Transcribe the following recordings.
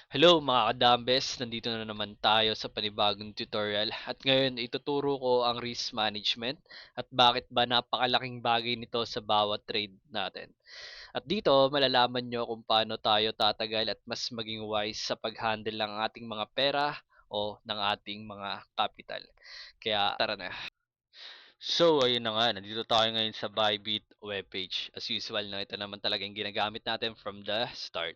Hello mga kadambes, nandito na naman tayo sa panibagong tutorial at ngayon ituturo ko ang risk management at bakit ba napakalaking bagay nito sa bawat trade natin. At dito malalaman nyo kung paano tayo tatagal at mas maging wise sa pag-handle ng ating mga pera o ng ating mga capital. Kaya tara na. So, ayun na nga, nandito tayo ngayon sa Bybit webpage. As usual, no, ito naman talaga yung ginagamit natin from the start.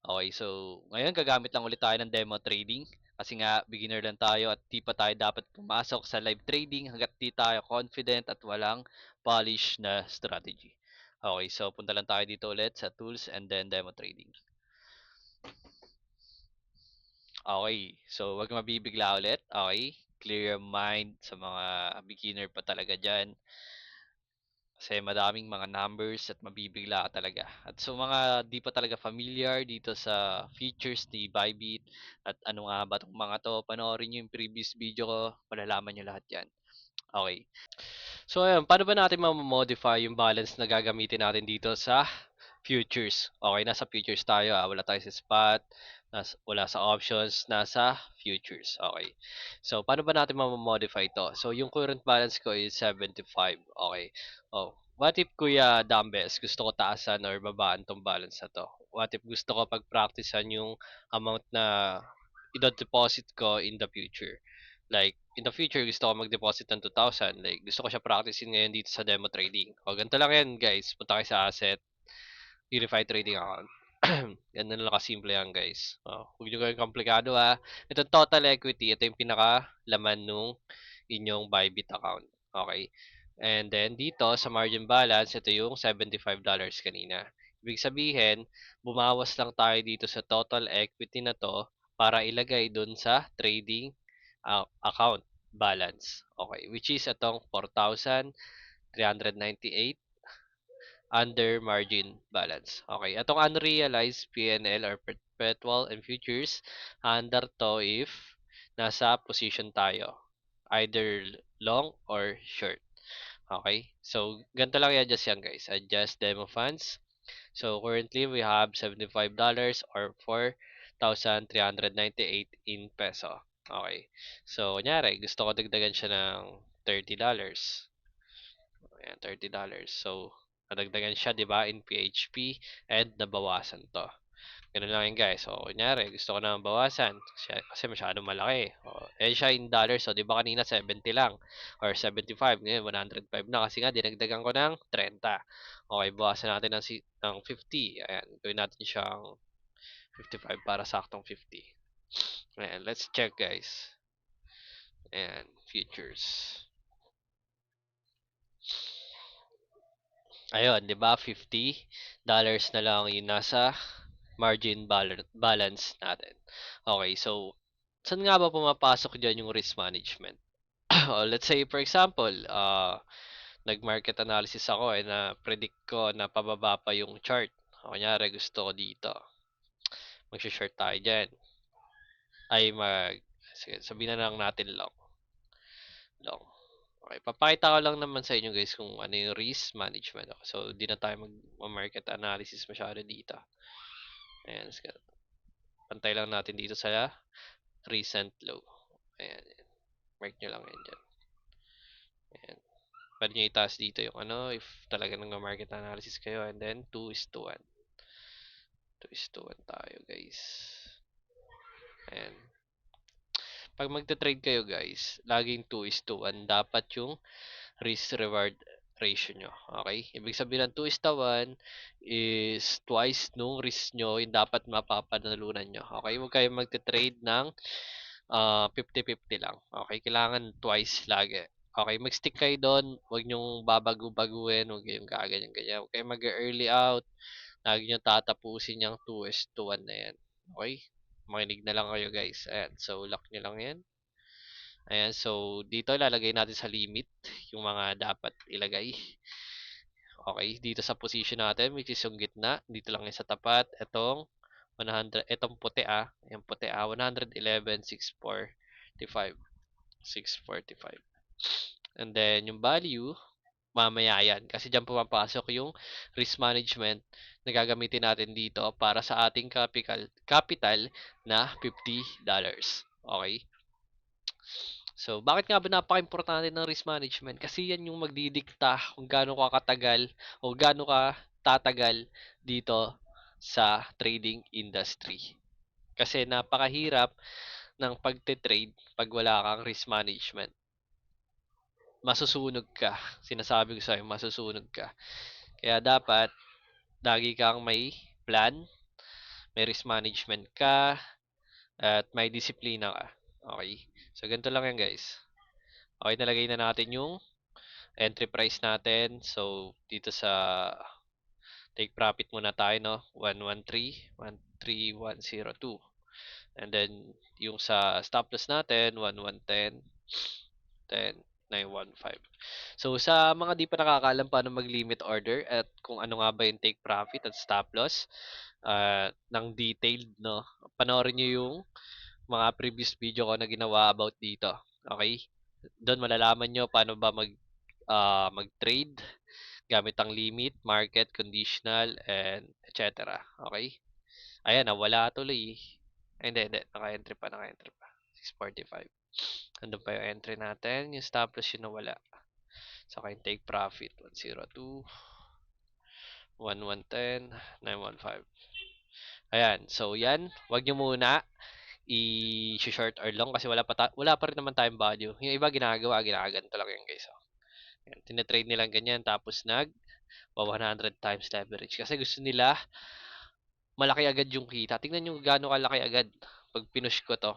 Okay, so ngayon gagamit lang ulit tayo ng demo trading. Kasi nga, beginner lang tayo at di pa tayo dapat pumasok sa live trading hanggat di tayo confident at walang polish na strategy. Okay, so punta lang tayo dito ulit sa tools and then demo trading. Okay, so wag mabibigla ulit. Okay, clear your mind sa mga beginner pa talaga dyan. Kasi madaming mga numbers at mabibigla ka talaga. At so mga di pa talaga familiar dito sa features ni Bybit at ano nga ba itong mga to, panoorin nyo yung previous video ko, malalaman nyo lahat yan. Okay. So ayun, paano ba natin ma-modify yung balance na gagamitin natin dito sa futures? Okay, nasa futures tayo wala tayo sa spot, wala sa options, nasa futures. Okay. So paano ba natin ma-modify to? So yung current balance ko is 75. Okay. Oh, what if Kuya Dambes gusto ko taasan or babaan tong balance na to? What if gusto ko pag-practicean yung amount na i-deposit ko in the future? Like, in the future, gusto ko mag-deposit ng 2,000. Like, gusto ko siya practicein ngayon dito sa demo trading. O, ganito lang yan, guys. Punta kayo sa asset, unified trading account. Ganun lang kasimple yan, guys. Huwag nyo gawin komplikado, ha. Ito, total equity. Ito yung pinaka-laman nung inyong Bybit account. Okay? And then, dito, sa margin balance, ito yung $75 kanina. Ibig sabihin, bumawas lang tayo dito sa total equity na to para ilagay dun sa trading account balance. Okay, which is itong 4,398 under margin balance. Okay, itong unrealized PNL or perpetual and futures, under to if nasa position tayo. Either long or short. Okay, so ganito lang i-adjust yan guys. Adjust demo funds. So currently we have $75 or 4,398 in peso. Okay. So kunyari gusto ko dagdagan siya ng $30. Ayan, $30. So nadagdagan siya 'di ba in PHP and nabawasan 'to. Ganun lang yun guys. So kunyari gusto ko na bawasan kasi masyadong malaki. Eh siya in dollars. So 'di ba kanina 70 lang or 75 ngayon 105 na kasi nga dinagdagan ko ng 30. Okay, bawasan natin ng 50. Ayan, gawin natin siyang 55 para saktong 50. Ayan, let's check guys. Ayan, futures. Ayun, 'di ba? $50 na lang yung nasa margin balance natin. Okay, so saan nga ba pumapasok diyan yung risk management? Let's say for example, nag-market analysis ako na predict ko na pababa pa yung chart. Kunyari gusto ko dito. Mag-short tayo diyan. Ay sige, sabihin na lang natin long. Long. Okay, papakita ko lang naman sa inyo guys kung ano yung risk management. So, di na tayo mag-market analysis masyado dito. Ayan, pantay lang natin dito sa recent low. Ayan, mark nyo lang yan dyan. Ayan. Pwede nyo itaas dito yung ano, if talaga nang market analysis kayo, and then 2 is to 1. 2 is to 1 tayo guys. Ayan. Pag magte-trade kayo guys, laging 2 is to 1. Dapat yung risk-reward ratio nyo. Okay? Ibig sabihin ng 2 is to 1 is twice nung risk nyo yung dapat mapapanalunan nyo. Okay? Huwag kayo magte-trade ng 50-50 lang. Okay? Kailangan twice lagi. Okay? Mag-stick kayo doon. Huwag nyong babago-baguhin. Huwag kayong gaganyan-ganyan. Huwag kayong mag-early out. Lagi nyo tatapusin yung 2 is to 1 na yan. Okay? Makinig na lang kayo guys. Ayan. So, lock nyo lang yan. Ayan, so dito ilalagay natin sa limit yung mga dapat ilagay. Okay, dito sa position natin which is yung gitna, dito lang yan sa tapat. Itong 100, itong puti yung puti 111, 645. 645. And then yung value, mamaya yan. Kasi diyan pumapasok yung risk management na gagamitin natin dito para sa ating capital na $50. Okay? So, bakit nga ba napaka-importante ng risk management? Kasi yan yung magdidikta kung gaano ka katagal o gaano ka tatagal dito sa trading industry. Kasi napakahirap ng pagte-trade pag wala kang risk management. Masusunog ka. Sinasabi ko sa'yo, masusunog ka. Kaya dapat, lagi kang may plan, may risk management ka, at may disiplina ka. Okay? So, ganito lang yan guys. Okay, nalagay na natin yung entry price natin. So, dito sa take profit muna tayo, no? 113, 13102. And then, yung sa stop loss natin, 1110, 10,915. So, sa mga di pa nakakaalam paano mag-limit order at kung ano nga ba yung take profit at stop loss ng detailed, no? Panoorin nyo yung mga previous video ko na ginawa about dito. Okay? Doon malalaman nyo paano ba mag-trade gamit ang limit, market, conditional, and etc. Okay? Ayan, nawala tuloy. Ay, hindi. Naka-entry pa. 645. Andun pa yung entry natin. Yung stop loss yung nawala. Saka yung take profit. 102, 1110, 915. Ayan. So, yan. Wag nyo muna i-short or long kasi wala pa rin naman tayong value. Yung iba ginagaganto lang yan guys. Oh. Yan. Tinetrade nilang ganyan tapos 100 times leverage kasi gusto nila malaki agad yung kita. Tingnan nyo gaano kalaki agad pag pinush ko to.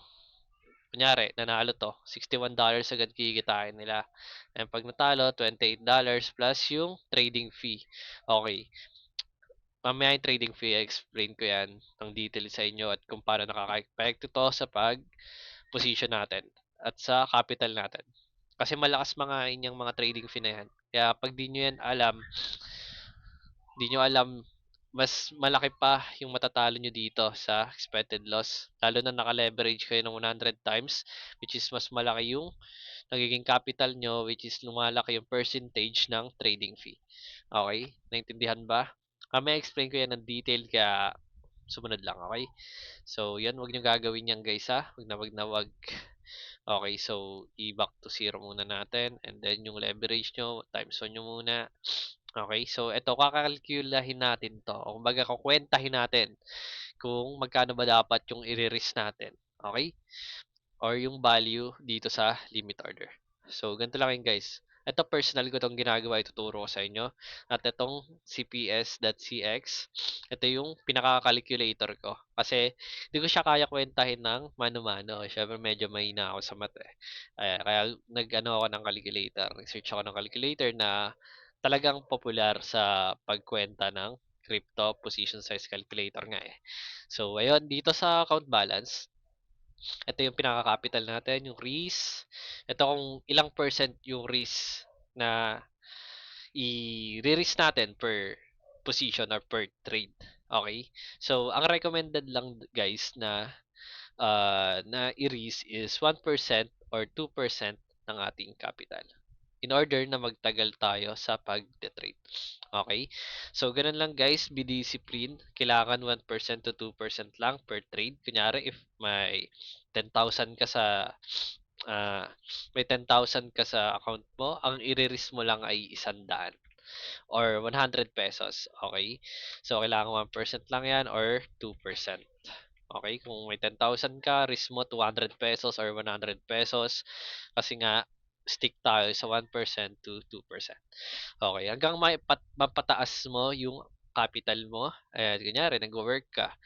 Kunyari, nanalo to, $61 agad kikitain nila. And pag natalo, $28 plus yung trading fee. Okay. Mamaya yung trading fee, explain ko yan ng detail sa inyo at kung paano nakaka-effect ito sa pag-position natin at sa capital natin. Kasi malakas mga inyang mga trading fee na yan. Kaya pag di nyo alam, mas malaki pa yung matatalo nyo dito sa expected loss. Lalo na naka-leverage kayo ng 100 times, which is mas malaki yung nagiging capital nyo, which is lumalaki yung percentage ng trading fee. Okay? Naintindihan ba? May explain ko yan ng detail, kaya sumunod lang, okay? So, yan, wag nyo gagawin yan guys ha. Wag. Okay, so i-back to zero muna natin and then yung leverage nyo, times 1 nyo muna. Okay, so ito kakalkulahin natin to o kumbaga kukwentahin natin kung magkano ba dapat yung i-risk natin. Okay? Or yung value dito sa limit order. So, ganito lang yun guys. Ito personal ko itong ginagawa, ituturo ko sa inyo. At itong CPS.cx, ito yung pinaka-calculator ko. Kasi, hindi ko siya kaya kwentahin ng mano-mano. Siyempre, medyo mahina ako sa math eh. Kaya nag-ano ako ng calculator. Nag-search ako ng calculator na talagang popular sa pagkwenta ng crypto position size calculator nga eh. So, ayun, dito sa account balance, ito yung pinaka-capital natin, yung risk. Ito kung ilang percent yung risk na i-risk natin per position or per trade. Okay? So, ang recommended lang guys na i-risk is 1% or 2% ng ating capital in order na magtagal tayo sa pag-trade. Okay? So, ganun lang guys, be discipline. Kailangan 1% to 2% lang per trade. Kunyari, if may 10,000 ka sa ah, may 10,000 ka sa account mo, ang i-risk mo lang ay 100 or 100 pesos. Okay? So, kailangan 1% lang yan or 2%. Okay? Kung may 10,000 ka, risk mo 200 pesos or 100 pesos. Kasi nga, stick tayo sa 1% to 2%. Okay, hanggang mapataas mo yung capital mo. Ayan, kunyari, nag-work ka,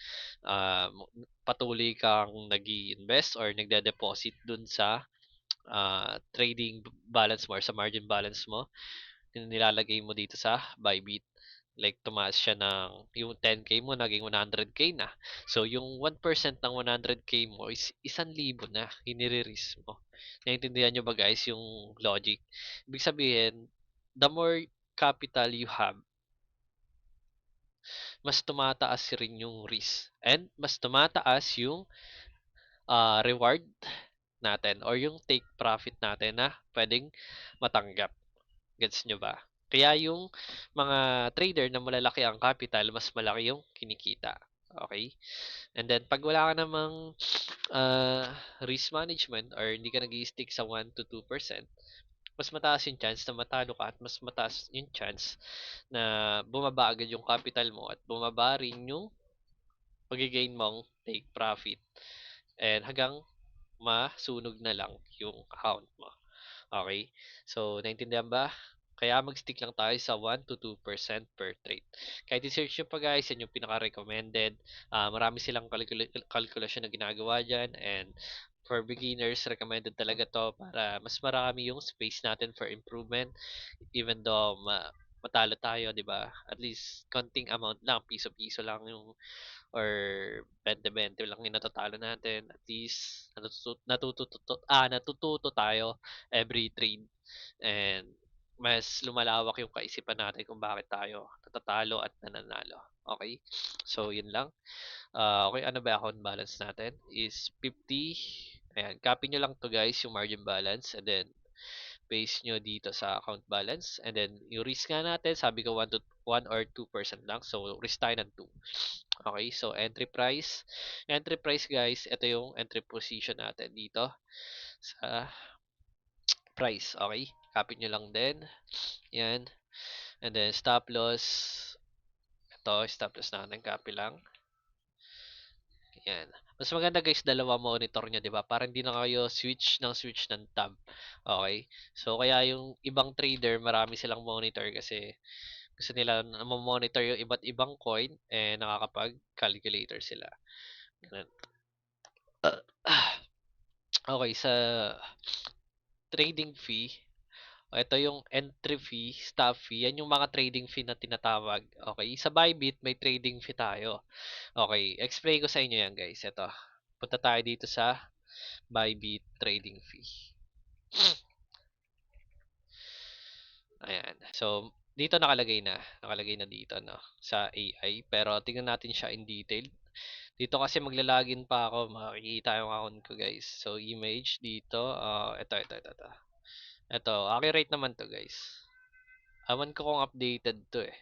patuloy kang nag invest or nagde-deposit dun sa trading balance mo or sa margin balance mo, nilalagay mo dito sa Bybit. Like, tumaas siya ng, yung 10K mo, naging 100K na. So, yung 1% ng 100K mo is 1,000 na, inire-risk mo. Naintindihan nyo ba guys yung logic? Ibig sabihin, the more capital you have, mas tumataas rin yung risk. And mas tumataas yung reward natin or yung take profit natin na pwedeng matanggap. Gets nyo ba? Kaya yung mga trader na malalaki ang capital, mas malaki yung kinikita. Okay? And then, pag wala ka namang risk management or hindi ka nag-i-stick sa 1 to 2%, mas mataas yung chance na matalo ka at mas mataas yung chance na bumaba agad yung capital mo at bumaba rin yung pag-gain mong take profit. And hanggang masunog na lang yung account mo. Okay? So, naintindihan ba? Kaya mag-stick lang tayo sa 1 to 2% per trade. Kahit i-search nyo pa guys, yan yung pinaka-recommended. Marami silang calculation na ginagawa dyan. And for beginners, recommended talaga to para mas marami yung space natin for improvement. Even though matalo tayo, di ba? At least, konting amount lang, piso-piso lang yung or 20-20 lang yung natatalo natin. At least natututo tayo every trade and mas lumalawak yung kaisipan natin kung bakit tayo natatalo at nananalo. Okay? So, yun lang. Okay, ano ba account balance natin? Is 50. Ayan, copy nyo lang to guys, yung margin balance. And then, paste nyo dito sa account balance. And then, yung risk nga natin, sabi ko 1 or 2% lang. So, risk tayo ng 2. Okay, so entry price. Entry price guys, ito yung entry position natin dito sa price. Okay, copy nyo lang din. Yan. And then, stop loss. Ito, stop loss natin, copy lang. Yan. Mas maganda guys, dalawa monitor nyo, di ba? Para hindi na kayo switch ng tab. Okay? So, kaya yung ibang trader, marami silang monitor kasi gusto nila na monitor yung iba't ibang coin eh nakakapag-calculator sila. Ganun. Okay, sa trading fee, ito yung entry fee, stop fee, yan yung mga trading fee na tinatawag. Okay, sa Bybit may trading fee tayo. Okay, explain ko sa inyo yan guys. Ito, punta tayo dito sa Bybit trading fee. Ayan. So, dito nakalagay na dito no sa AI, pero tingnan natin siya in detail. Dito kasi maglalagin pa ako, makikita yung account ko guys. So, image dito, ito. Ito, accurate naman to guys. Awan ko kung updated to eh.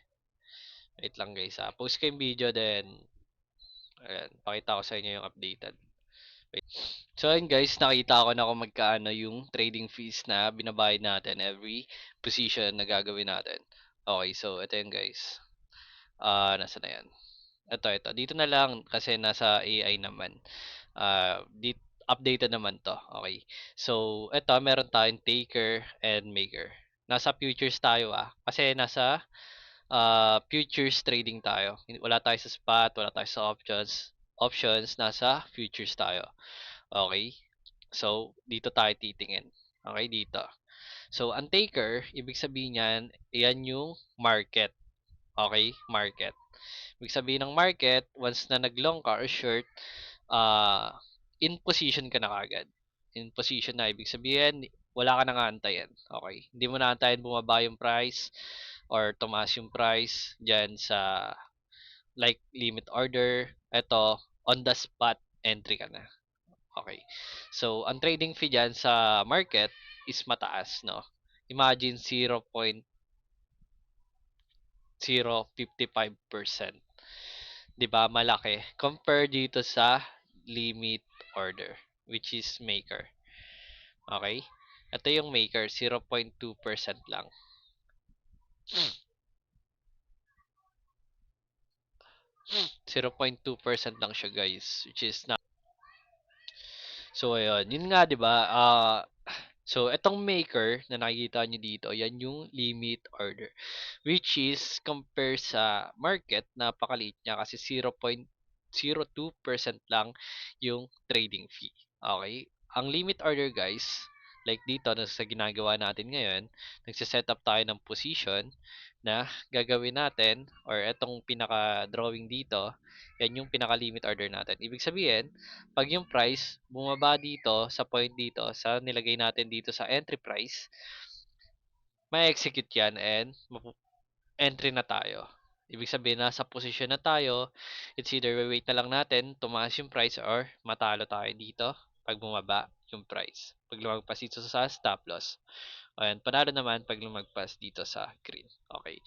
Wait lang guys ha. Post ko yung video then, ayan, pakita ko sa inyo yung updated. Wait. So, ayun guys, nakita ko na kung magkaano yung trading fees na binabayad natin every position na gagawin natin. Okay, so ito yun guys. Nasa na yan? Ito. Dito na lang kasi nasa AI naman. Updated naman to. Okay. So, ito, meron tayong taker and maker. Nasa futures tayo kasi nasa futures trading tayo. Wala tayo sa spot, wala tayo sa options. Options, nasa futures tayo. Okay. So, dito tayo titingin. Okay, dito. So, ang taker, ibig sabihin yan, yan yung market. Okay, market. Ibig sabihin ng market, once na nag-long ka or short, in position ka na kagad. In position na, ibig sabihin, wala ka nang aantayin. Okay? Hindi mo na aantayin bumaba yung price or tumaas yung price dyan sa like limit order. Ito, on the spot entry ka na. Okay. So, ang trading fee dyan sa market is mataas, no? Imagine 0.055%. 'Di ba? Malaki. Compare dito sa limit order, which is maker. Okay? Ito yung maker, 0.2% lang. 0.2% lang siya, guys, which is not. So, ayun. Yun nga, 'di ba? So, etong maker na nakikita nyo dito, yan yung limit order. Which is, compare sa market, napakaliit niya kasi 0.02% lang yung trading fee. Okay? Ang limit order guys, like dito sa ginagawa natin ngayon, nagsiset up tayo ng position na gagawin natin or etong pinaka-drawing dito, yan yung pinaka-limit order natin. Ibig sabihin, pag yung price bumaba dito sa point dito, sa nilagay natin dito sa entry price, may execute yan and entry na tayo. Ibig sabihin, nasa position na tayo. It's either wait na lang natin, tumaas yung price or matalo tayo dito pag bumaba. yung price. Pag lumagpas dito sa stop loss. Ayan, panalo naman pag lumagpas dito sa green. Okay.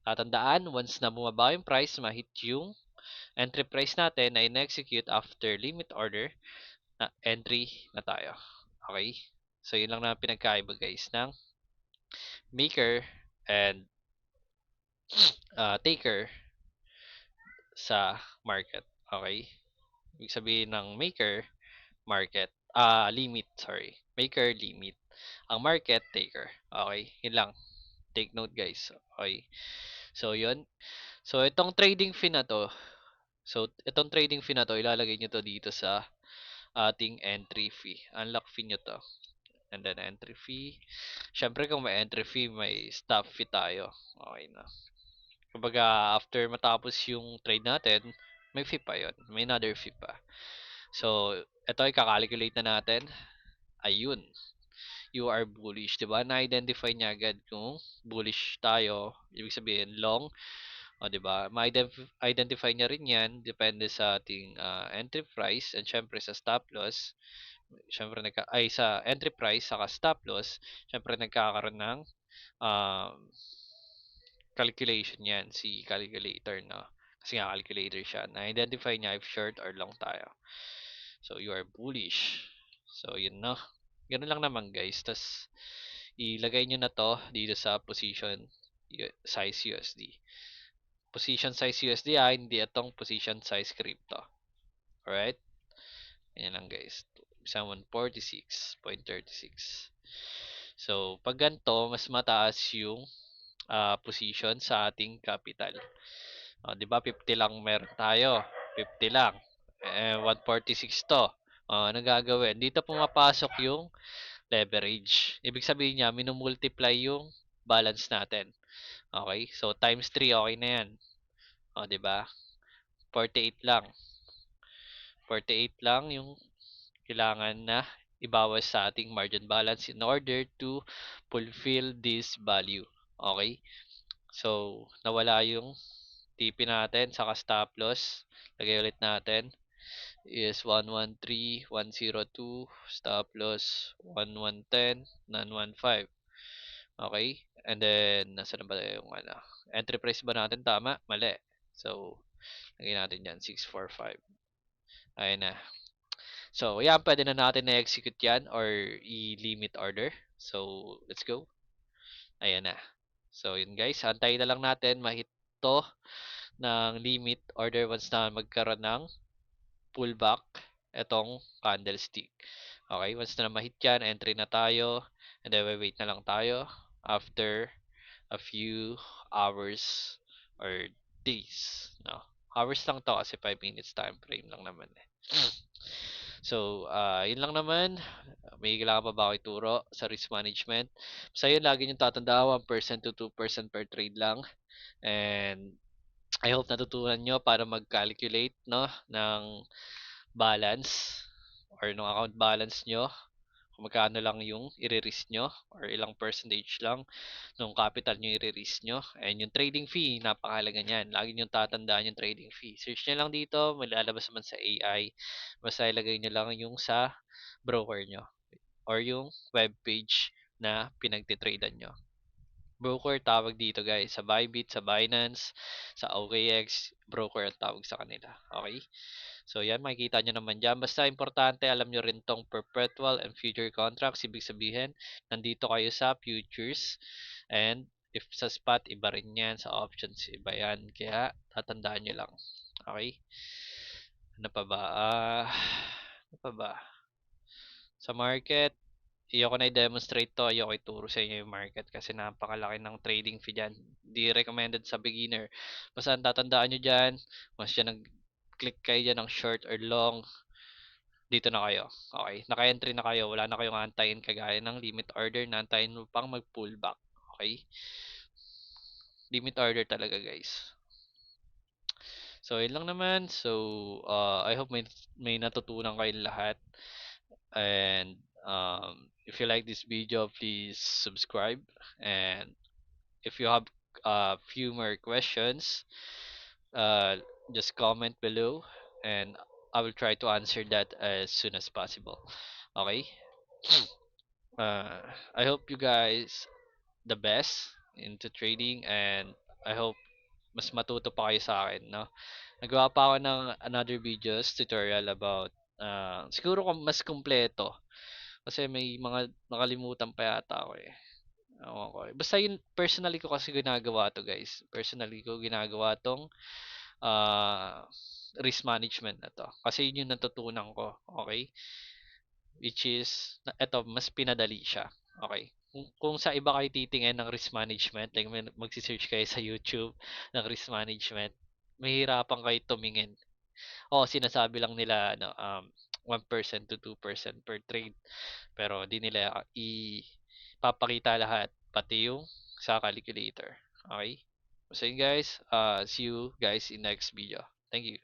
Tatandaan, once na bumaba yung price, ma-hit yung entry price natin na in-execute after limit order, na entry na tayo. Okay? So, yun lang na pinagkaiba guys ng maker and taker sa market. Okay? Ibig sabihin ng maker, market, limit, sorry. Maker, limit. Ang market, taker. Okay? Yun lang. Take note guys. Okay? So, yun. So, itong trading fee na to, ilalagay nyo to dito sa ating entry fee. Unlock fee nyo to. And then entry fee. Syempre kung may entry fee, may stop fee tayo. Okay na. Kumbaga, after matapos yung trade natin, may fee pa yon. May another fee pa. So, ito ay kakalculate na natin. Ayun. You are bullish, 'di ba? Na-identify niya agad kung bullish tayo. Ibig sabihin long, o 'di ba? Ma-identify niya rin 'yan depende sa ating entry price and syempre sa stop loss. Syempre sa entry price saka stop loss, syempre nagkakaroon ng um, calculation 'yan si calculator, no? Kasi nga calculator siya. Na-identify niya if short or long tayo. So you are bullish. So yun no. Ganun lang naman guys. Tas ilagay nyo na to dito sa position size USD. Position size USD hindi itong position size crypto. Alright? Ayan lang guys. Isa 146.36. So, pag ganito, mas mataas yung position sa ating capital. 'Di ba 50 lang meron tayo. 50 lang. 146 to. Anong gagawin? Dito pumapasok yung leverage. Ibig sabihin niya, minumultiply yung balance natin. Okay? So, times 3, okay na yan. 'Di ba? 48 lang. 48 lang yung kailangan na ibawas sa ating margin balance in order to fulfill this value. Okay? So, nawala yung TP natin saka stop loss. Lagay ulit natin is 113.102, stop loss 1110, non-15. Okay? And then nasa na ba yung entry price ba natin tama? Mali. So, lagay natin diyan 645. Ayun na. So, yan, pwede na natin na-execute yan or i-limit order. So, let's go. Ayan na. So, yun guys, antayin na lang natin mahit to ng limit order once na magkaroon ng pullback etong candlestick. Okay, once na mahit yan, entry na tayo. And then, wait na lang tayo after a few hours or days. No? Hours lang to kasi 5 minutes time frame lang naman eh. So, yun lang naman. May kailangan pa ba ako ituro sa risk management? Basta yun, lagi nyo tatandaan 1% to 2% per trade lang. And I hope natutunan nyo para mag-calculate no, ng balance or ng account balance nyo. Kung magkano lang yung i-risk nyo or ilang percentage lang nung capital nyo i-risk nyo. And yung trading fee, napakahalaga niyan. Lagi nyo tatandaan yung trading fee. Search nyo lang dito, may lalabas naman sa AI. Basta ilagay nyo lang yung sa broker nyo or yung web page na pinagtitradean nyo. Broker tawag dito guys, sa Bybit, sa Binance, sa OKX, broker ang tawag sa kanila. Okay? So yan, makikita nyo naman dyan. Basta importante, alam nyo rin tong perpetual and future contracts. Ibig sabihin, nandito kayo sa futures. And if sa spot, iba rin yan. Sa options, iba yan. Kaya, tatandaan nyo lang. Okay? Ano pa ba? Ano pa ba? Sa market, ayoko na i-demonstrate to. Ayoko ituro sa inyo yung market kasi napakalaki ng trading fee dyan. Di recommended sa beginner. Basta ang tatandaan nyo dyan, mas dyan nag-click kayo dyan ng short or long, dito na kayo. Okay, naka-entry na kayo. Wala na kayong antayin kagaya ng limit order na antayin mo pang mag-pullback. Okay? Limit order talaga guys. So, yun lang naman. So, I hope may natutunan kayong lahat. And if you like this video, please subscribe. And if you have a few more questions, uh, just comment below and I will try to answer that as soon as possible. Okay? Uh, I hope you guys the best into trading, and I hope mas matuto pa kayo sa akin, no? Nagawa pa ako ng another videos tutorial about siguro kung mas kumpleto kasi may mga nakalimutan pa yata ako eh. Ewan ko eh. Basta yun, personally ko kasi ginagawa to guys. Personally ko ginagawa tong ah risk management na to. Kasi yun yung natutunan ko. Okay? Which is, eto, mas pinadali siya. Okay? Kung sa iba kayo titingin ng risk management, like magsi-search kayo sa YouTube ng risk management, mahirapan kayo tumingin. Oo, sinasabi lang nila ano, 1% to 2% per trade. Pero di nila ipapakita lahat, pati yung sa calculator. Okay? So yun guys, see you guys in next video. Thank you.